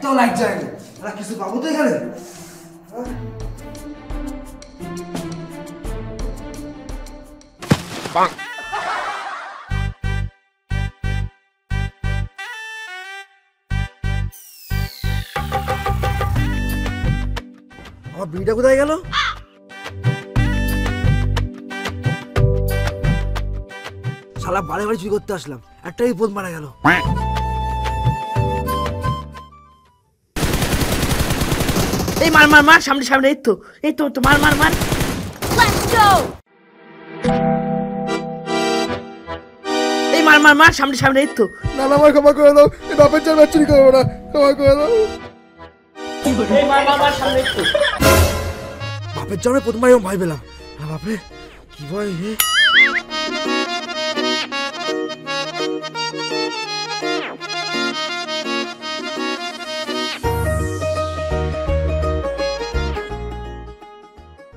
একটাও লাইট যায় না। আর কিছু পাবো তো এখানে? আমার বিড়িটা কোথায় গেল? শালা বারে বারে চুরি করতে আসলাম, একটাই বিপদ মারা গেল। এই মার মার মার, সামনে সামনে, এই তো মার মার মার। এই মার মার মার, সামনে সামনে, এই তো। না না, আমার ক্ষমা করে দাও, এই বাপের জন্য চুরি করবো না, ক্ষমা করে দাও। এই মার মার মার, সামনে, এই তো। বাপের জন্য প্রথমবার এরকম ভয় পেলাম। না বাপরে, কি ভয় হে।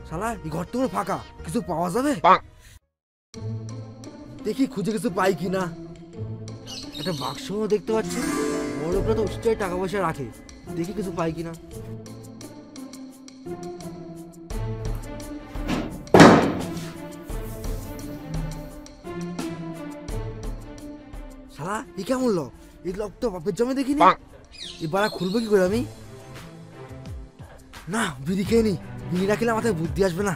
শালা এই ঘরটা পুরো ফাঁকা, কিছু পাওয়া যাবে? দেখি খুঁজে কিছু পাই কিনা। একটা বাক্স দেখতে পাচ্ছি, বড় লোকরা তো উচিত টাকা পয়সা রাখে, দেখি কিছু পাই কিনা। শালা এই কেমন লক? এই লক তো বাপের জমে দেখিনি। এবার খুলবো কি করে আমি? না, বিড়ি খেয়ে নি, বিড়ি না খেলে মাথায় বুদ্ধি আসবে না।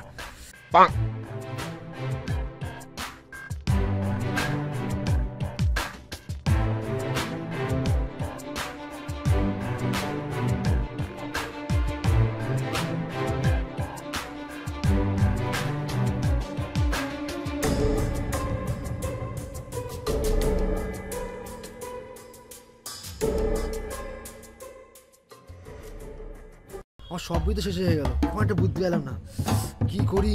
আমার সবই তো শেষ হয়ে গেল, আমার একটা বুদ্ধি পেলাম না, কি করি?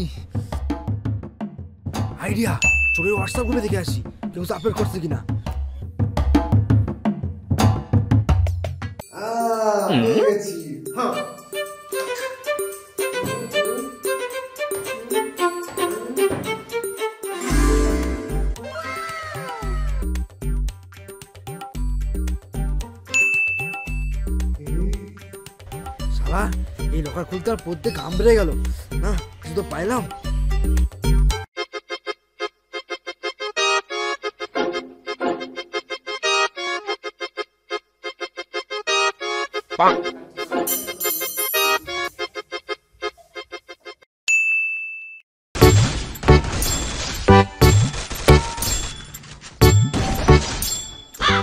আইডিয়া, চোরের হোয়াটসঅ্যাপ গ্রুপে দেখে আসি কেউ আপলোড করছে কিনা। শালা এই লকার খুলতে আর পড়তে ঘাম বেড়ে গেল না, কিছু তো পাইলাম।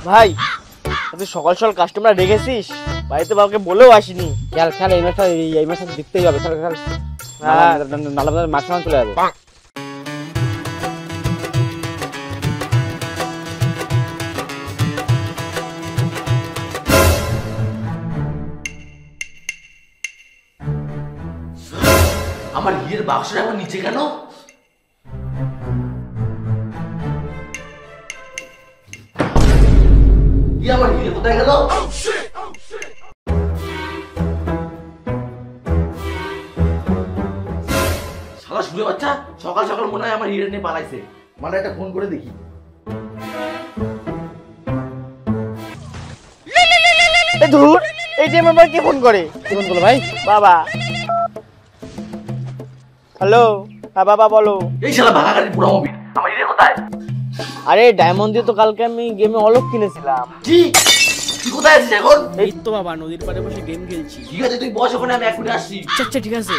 ভাই তুই সকাল সকাল কাস্টমার রেখেছিস, বাড়িতে বাবাকে বলেও আসিনি। খেল খেল, এই ম্যাচটা দেখতেই হবে। খেল খেল, নালা মাঝখানে চলে যাবে। আমার হিরের বাক্সটা আমার নিচে কেন? আমার হিরে কোথায় গেল? শালা শুয়ে বাচ্চা, সকাল সকাল মনে হয় আমার হিরে নিয়ে পালাইছে। মানে একটা ফোন করে দেখি। ধুর, এই টাইমে আমার কে ফোন করে? কি ফোন করলো ভাই? বাবা। হ্যালো, হ্যাঁ বাবা বলো। এই শালা ভাঙা গাড়ির পুরো মোবিল, আমার হিরে কোথায়? আরে ডায়মন্ড দিয়ে তো কালকে আমি গেমে অলক কিনেছিলাম। কি? তুই কোথায় আছিস এখন? এই তো বাবা, নদীর পাড়ে বসে গেম খেলছি। ঠিক আছে, তুই বস ওখানে, আমি এক মিনিট আসছি। আচ্ছা ঠিক আছে।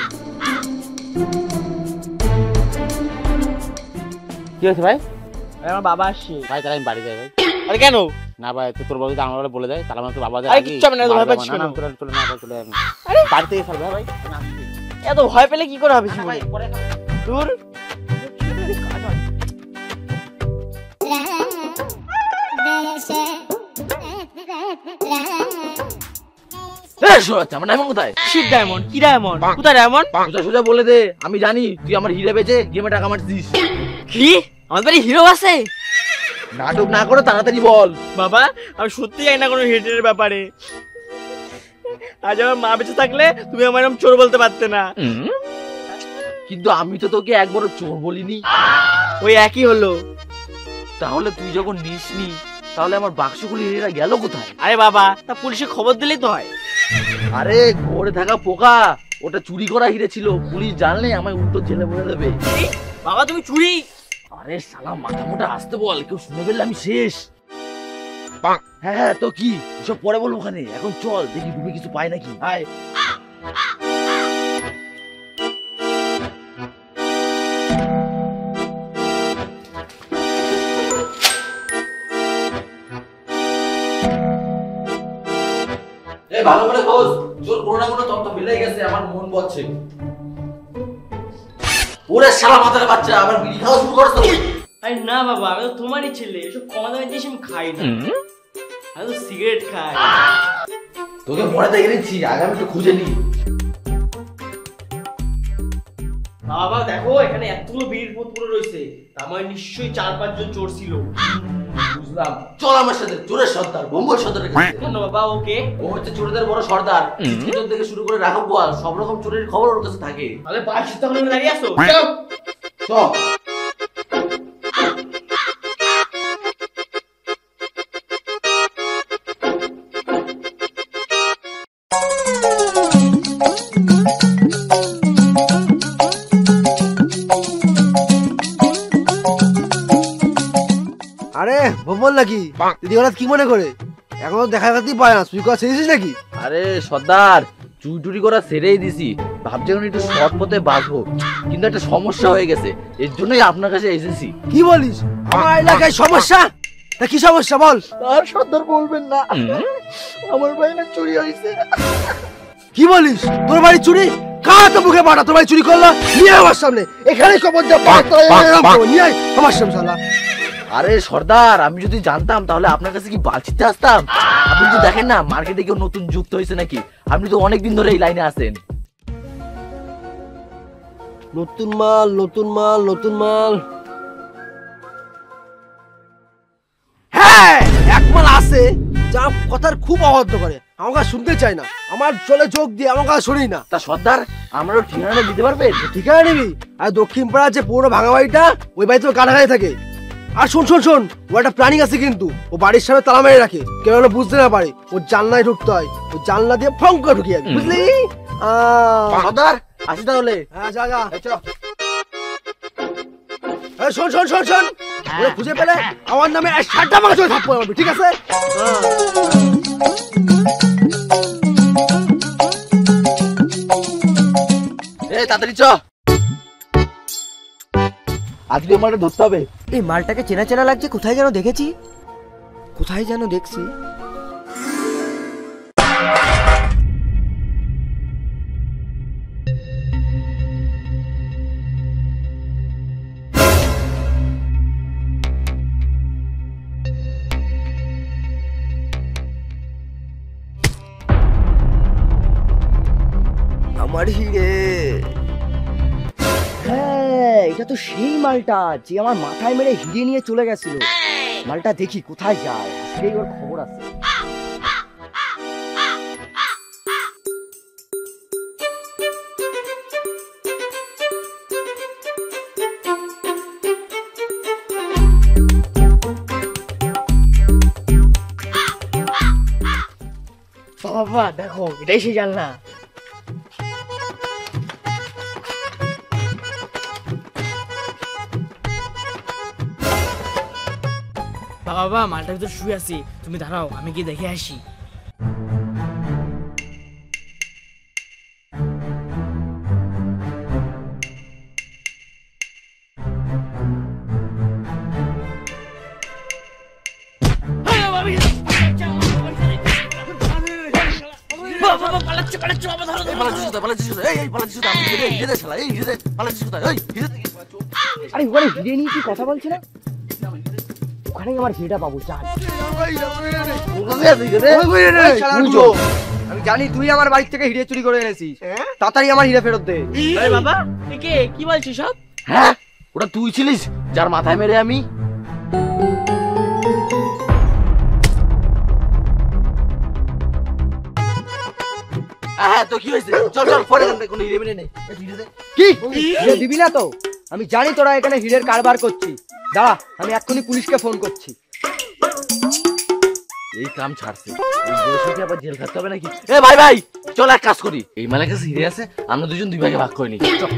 কি হয়েছে ভাই? আমার বাবা আসছে। ভাই তাহলে আমি বাড়ি যাই ভাই। আরে কেন? না ভাই, তোর বাবা যদি আমার বলে বলে দেয় তাহলে আমার তো বাবা যায়। আরে কিচ্ছু হবে না, এত ভয় পাচ্ছিস কেন? চলে না ভাই, চলে আমি আরে বাড়িতে গিয়ে খেলবো ভাই। আমি আসছি। এত ভয় পেলে কি করে হবে ভাই পরে দূর। আমার ডায়মন্ড কোথায়? Shit diamond? কি ডায়মন্ড? কোথায় ডায়মন্ড? সোজা সোজা বলে দে, আমি জানি তুই আমার হিরে বেচে গেমে টাকা মারছিস। কি আমার বাড়ি হিরো আছে? নাটক না করে তাড়াতাড়ি বল। বাবা আমি সত্যি জানি না কোনো হিটের ব্যাপারে। আজ আমার মা বেঁচে থাকলে তুমি আমার নাম চোর বলতে পারতে না। কিন্তু আমি তো তোকে একবারও চোর বলিনি। ওই একই হলো। তাহলে তুই যখন নিসনি, তাহলে আমার বাক্সগুলি হিরেরা গেল কোথায়? আরে বাবা, তা পুলিশে খবর দিলেই তো হয়। আরে ঘরে থাকা পোকা, ওটা চুরি করা হিরে ছিল। পুলিশ জানলে আমায় উল্টো জেলে ভরে দেবে। বাবা তুমি চুরি? আরে শালা মাথা মোটা আসতে বল, কেউ শুনে ফেললে আমি শেষ। হ্যাঁ হ্যাঁ, তো কি সব পরে বলবো, ওখানে এখন চল দেখি ডুবে কিছু পাই নাকি। আয়। ভালো করে খোঁজ, চোর কোনো না কোনো তথ্য মিলেই গেছে, আমার মন বলছে। ওরে শালা মাথার বাচ্চা, আবার বিড়ি খাওয়া শুরু করছো? আরে না বাবা, আমি তো তোমারই ছেলে, এসব কম দামের জিনিস আমি খাই না, আমি তো সিগারেট খাই। তোকে মনে দেখে নিচ্ছি, আগে আমি একটু খুঁজে নি। বাবা দেখো এখানে এতগুলো বিড়ির বোতল পড়ে রয়েছে, তার মানে নিশ্চয়ই 4-5 জন চোর ছিল। বুঝলাম, চল আমার সাথে। চোরের সর্দার, বম্বল সর্দারের কাছে। কেন বাবা? ওকে। ও হচ্ছে চোরদের বড় সর্দার। চিত্র থেকে শুরু করে রাঘব গোয়াল সব রকম চোরের খবর ওর কাছে থাকে। তাহলে বাড়ি তখন দাঁড়িয়ে আসো। চল। আরে ভোমল নাকি? দিদি হঠাৎ কি মনে করে? এখনো দেখা করতেই পায় না, তুই কথা ছেড়েছিস নাকি? আরে সর্দার, চুরি টুরি করা ছেড়েই দিছি, ভাবছি এখন একটু সৎ পথে বাঁচবো, কিন্তু একটা সমস্যা হয়ে গেছে, এর জন্যই আপনার কাছে এসেছি। কি বলিস? আমার এলাকায় সমস্যা? তা কি সমস্যা বল? আর সর্দার বলবেন না, আমার বাইরে চুরি হয়েছে। কি বলিস? তোর বাড়ি চুরি? কার তো মুখে পাটা তোর বাড়ি চুরি করলো? নিয়ে আয় আমার সামনে, এখানে খবর যা নিয়ে আয় আমার সামনে শালা। আরে সর্দার, আমি যদি জানতাম তাহলে আপনার কাছে কি বালছিতে আসতাম? আপনি তো দেখেন না মার্কেটে কেউ নতুন যুক্ত হয়েছে নাকি? আপনি তো অনেকদিন ধরে এই লাইনে আছেন। নতুন মাল, নতুন মাল, নতুন মাল। হ্যাঁ, এক মাল আছে যা কথার খুব অবাধ্য করে, আমাকে শুনতে চায় না, আমার চলে যোগ দিয়ে আমাকে শুনি না। তা সর্দার, আমারও ঠিকানা দিতে পারবেন? ঠিকানা নিবি? আর দক্ষিণ পাড়ার যে পুরো ভাঙা বাড়িটা, ওই বাড়িতে কাটাকাটি থাকে। আর শোন শোন শোন, ও একটা প্ল্যানিং আছে কিন্তু, ও বাড়ির সামনে তালা মেরে রাখে, কেউ যেন বুঝতে না পারে। ও জানলায় ঢুকতে হয়, ও জানলা দিয়ে ফং করে ঢুকে যাবে, বুঝলি? সর্দার আসি তাহলে। হ্যাঁ যা যা। শোন শোন শোন শোন, ওরা খুঁজে পেলে আমার নামে 60টা মাছ থাপ্পড় মারবি, ঠিক আছে? এই তাড়াতাড়ি চ, আজকে আমাকে ধরতে হবে। এই মালটাকে চেনা চেনা লাগছে, কোথায় যেন দেখেছি, কোথায় যেন দেখছি। আমার হিরে। হ্যাঁ, এটা তো সেই মালটা যে আমার মাথায় মেরে হিরে নিয়ে চলে গেছিল। মালটা দেখি কোথায় যায়, সেই ওর খবর আছে। বাবা দেখো এটাই সেই জানলা। বাবা মালটার ভিতর শুয়ে আছি, তুমি দাঁড়াও আমি গিয়ে দেখে আসি। আরে ওখানে হিরে নিয়ে কি কথা বলছে না? ওখানে আমার হিরেটা পাবো, চাল। আমি জানি তুই আমার বাড়ি থেকে হিরে চুরি করে এনেছিস, তাড়াতাড়ি আমার হিরে ফেরত দে। আরে বাবা একে কি বলছিস সব? হ্যাঁ, ওটা তুই ছিলিস যার মাথায় মেরে আমি। হ্যাঁ, তো কি হয়েছে? চল চল, পরে কোনো হিরে মেরে নেই। কি হিরে দিবি না তো? আমি জানি তোরা এখানে হিরের কারবার করছিস। দাঁড়া, আমি এক্ষুনি পুলিশকে ফোন করছি। এই কাম ছাড়ছে এই বয়সে কি আবার জেল খাটতে হবে নাকি? এ ভাই ভাই চল এক কাজ করি, এই মালের কাছে হিরে আছে, আমরা দুজন দুই ভাগে ভাগ করে নিই। চল।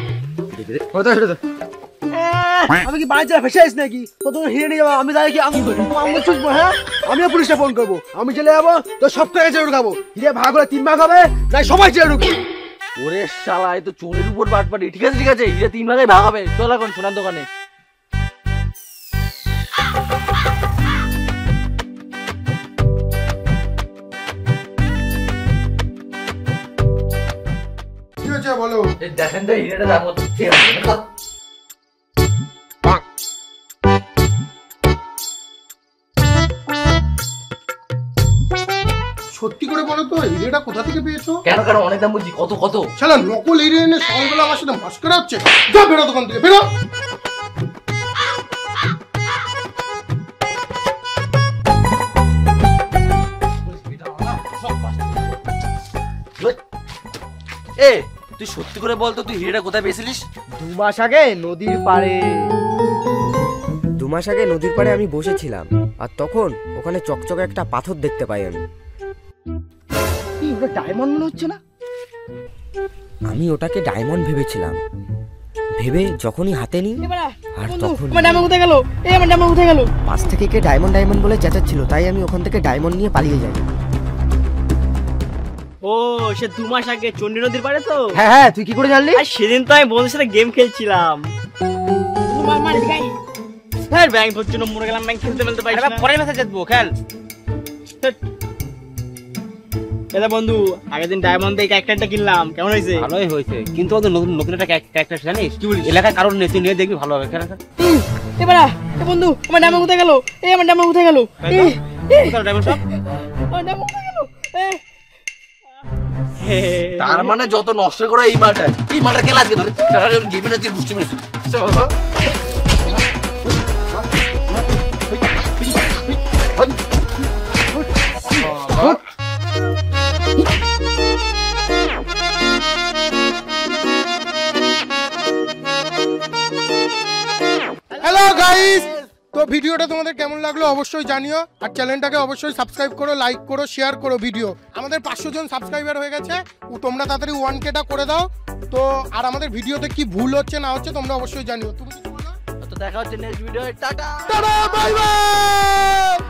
আমি কি বাড়ি জেলে ফেসে আছি নাকি? তো তুমি হিরে নিয়ে যাবো, আমি যাই কি আমি ছুটবো? হ্যাঁ, আমিও পুলিশে ফোন করবো। আমি জেলে যাবো তো সব টাকা জেলে ঢুকাবো। হিরে ভাগ হলে 3 ভাগ হবে, তাই সবাই জেলে ঢুকবে। ওরে শালা, এই তো চোরের উপর বাটপাটি। ঠিক আছে ঠিক আছে, হিরে 3 ভাগে ভাগ হবে। চল এখন সোনার দোকানে। কি হয়েছে বলো? এই দেখেন তো হিরেটা দাম কত? সত্যি করে বলো তো, হিরেটা কোথা থেকে পেয়েছো? কেন কেন অনেক দাম বলছি, কত কত? শালা নকল হিরে এনে সকালবেলা আমার সাথে মাস্করা হচ্ছে। যা বেরো দোকান থেকে, বেরো। এ তুই সত্যি করে বল তো, তুই হিরেটা কোথায় পেয়েছিলিস? 2 মাস আগে নদীর পাড়ে। 2 মাস আগে নদীর পাড়ে আমি বসেছিলাম, আর তখন ওখানে চকচকে একটা পাথর দেখতে পাই আমি। ওটা ডায়মন্ড মনে হচ্ছে না? আমি ওটাকে ডায়মন্ড ভেবেছিলাম। ভেবে যখনই হাতে নিই, আর তখন আমার ডায়মন্ড কোথায় গেল? এই আমার ডায়মন্ড কোথায় গেল? পাশ থেকে কে ডায়মন্ড ডায়মন্ড বলে চেঁচাচ্ছিল, তাই আমি ওখান থেকে ডায়মন্ড নিয়ে পালিয়ে যাই। ও সে 2 মাস আগে চন্ডী নদীর পাড়ে তো? হ্যাঁ হ্যাঁ, তুই কি করে জানলি? আর সেদিন তো আমি বন্ধুর সাথে গেম খেলছিলাম। হ্যাঁ ব্যাংক ধরছি না, মরে গেলাম, ব্যাংক খেলতে খেলতে পাইছি না। পরের ম্যাচে জিতবো, খেল। এটা বন্ধু, আগের দিন ডায়মন্ড দিয়ে ক্যারেক্টারটা কিনলাম, কেমন হয়েছে? ভালোই হয়েছে, কিন্তু ওদের নতুন নতুন একটা ক্যারেক্টার জানিস? কি বলিস? এলাকায় কারণ নেই, তুই নিয়ে দেখবি ভালো হবে। খেলা এবারে এ বন্ধু, আমার ডায়মন্ড কোথায় গেল? এই আমার ডায়মন্ড কোথায় গেল? ডায়মন্ড সব আমার ডায়মন্ড কোথায় গেল? তার মানে যত নষ্ট করে এই মালটা কে লাগবে ধরে গেমে নাচে বুঝতে পেরেছি। হ্যালো গাইস, তো ভিডিওটা তোমাদের কেমন লাগলো অবশ্যই জানিও, আর চ্যানেলটাকে অবশ্যই সাবস্ক্রাইব করো, লাইক করো, শেয়ার করো ভিডিও। আমাদের 500 জন সাবস্ক্রাইবার হয়ে গেছে, তোমরা তাড়াতাড়ি 1K করে দাও। তো আর আমাদের ভিডিওতে কি ভুল হচ্ছে না হচ্ছে তোমরা অবশ্যই জানিও। তুমি কিছু বলো? তো দেখা হচ্ছে next video. Tata tata, bye bye.